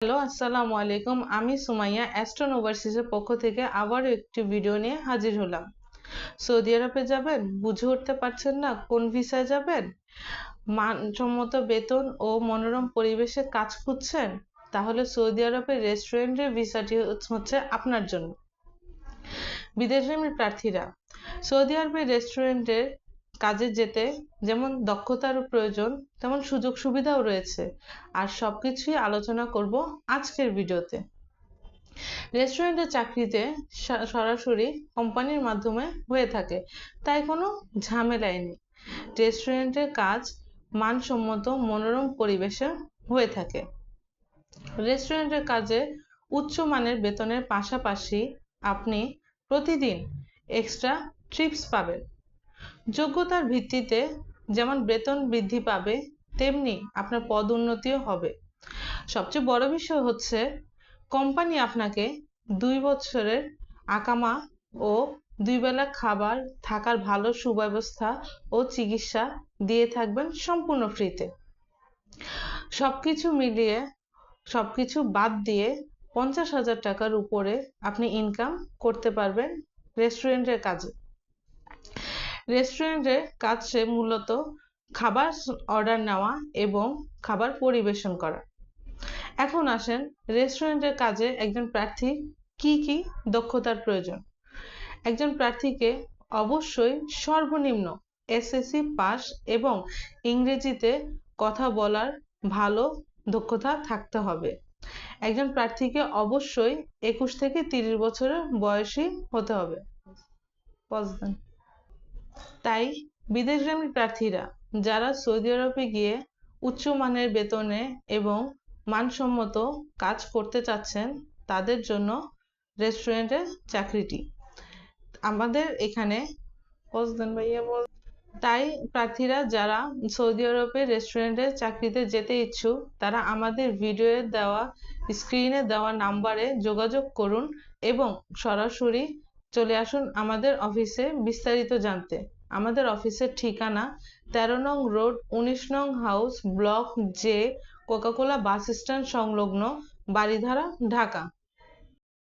Hello, আসসালামু আলাইকুম। আমি সুমাইয়া অ্যাস্ট্রন ওভারসিজের পক্ষ থেকে আবারও একটি ভিডিও নিয়ে হাজির হলাম। সৌদি আরবে যাবেন, বুঝে উঠতে পারছেন না কোন ভিসায় যাবেন? মানসম্মত বেতন ও মনোরম পরিবেশে কাজ খুঁজছেন? তাহলে সৌদি আরবের রেস্টুরেন্টের ভিসাটি হচ্ছে আপনার জন্য। বিদেশগামী প্রার্থীরা সৌদি আরবের রেস্টুরেন্টের কাজে যেতে যেমন দক্ষতার প্রয়োজন, তেমন সুযোগ সুবিধাও রয়েছে। আর সবকিছুই আলোচনা করব আজকের ভিডিওতে। রেস্টুরেন্টের চাকরিতে সরাসরি কোম্পানির মাধ্যমে হয়ে থাকে, তাই কোনো ঝামেলাই নেই। রেস্টুরেন্টের কাজ মানসম্মত মনোরম পরিবেশে হয়ে থাকে। রেস্টুরেন্টের কাজে উচ্চমানের বেতনের পাশাপাশি আপনি প্রতিদিন এক্সট্রা টিপস পাবেন। যোগ্যতার ভিত্তিতে যেমন বেতন বৃদ্ধি পাবে, তেমনি আপনার পদোন্নতিও হবে। সবচেয়ে বড় বিষয় হচ্ছে কোম্পানি আপনাকে 2 বছরের আকামা ও 2 বেলা খাবার, থাকার ভালো সুব্যবস্থা ও চিকিৎসা দিয়ে থাকবেন সম্পূর্ণ ফ্রিতে। সবকিছু মিলিয়ে, সবকিছু বাদ দিয়ে 50,000 টাকার উপরে আপনি ইনকাম করতে পারবেন রেস্টুরেন্টের কাজে। রেস্টুরেন্টের কাজে মূলত খাবার অর্ডার নেওয়া এবং খাবার পরিবেশন করা। এখন আসেন রেস্টুরেন্টের কাজে একজন প্রার্থী কি কি দক্ষতার প্রয়োজন। একজন প্রার্থীকে অবশ্যই সর্বনিম্ন এসএসসি পাস এবং ইংরেজিতে কথা বলার ভালো দক্ষতা থাকতে হবে। একজন প্রার্থীকে অবশ্যই 21 থেকে 30 বছরের বয়সী হতে হবে। তাই বিদেশগামী প্রার্থীরা যারা সৌদি আরবে গিয়ে উচ্চমানের বেতনে এবং মানসম্মত কাজ করতে চাচ্ছেন, তাদের জন্য রেস্টুরেন্টের চাকরিটি আমাদের এখানে। তাই প্রার্থীরা যারা সৌদি আরবের রেস্টুরেন্টের চাকরিতে যেতে ইচ্ছুক, তারা আমাদের ভিডিওয়ে দেওয়া, স্ক্রিনে দেওয়া নাম্বারে যোগাযোগ করুন এবং সরাসরি চলে আসুন আমাদের অফিসে বিস্তারিত জানতে। আমাদের অফিসের ঠিকানা 13 নং রোড, 19 নং house, block J, Coca Cola bus stand সংলগ্ন, বারিধারা, ঢাকা।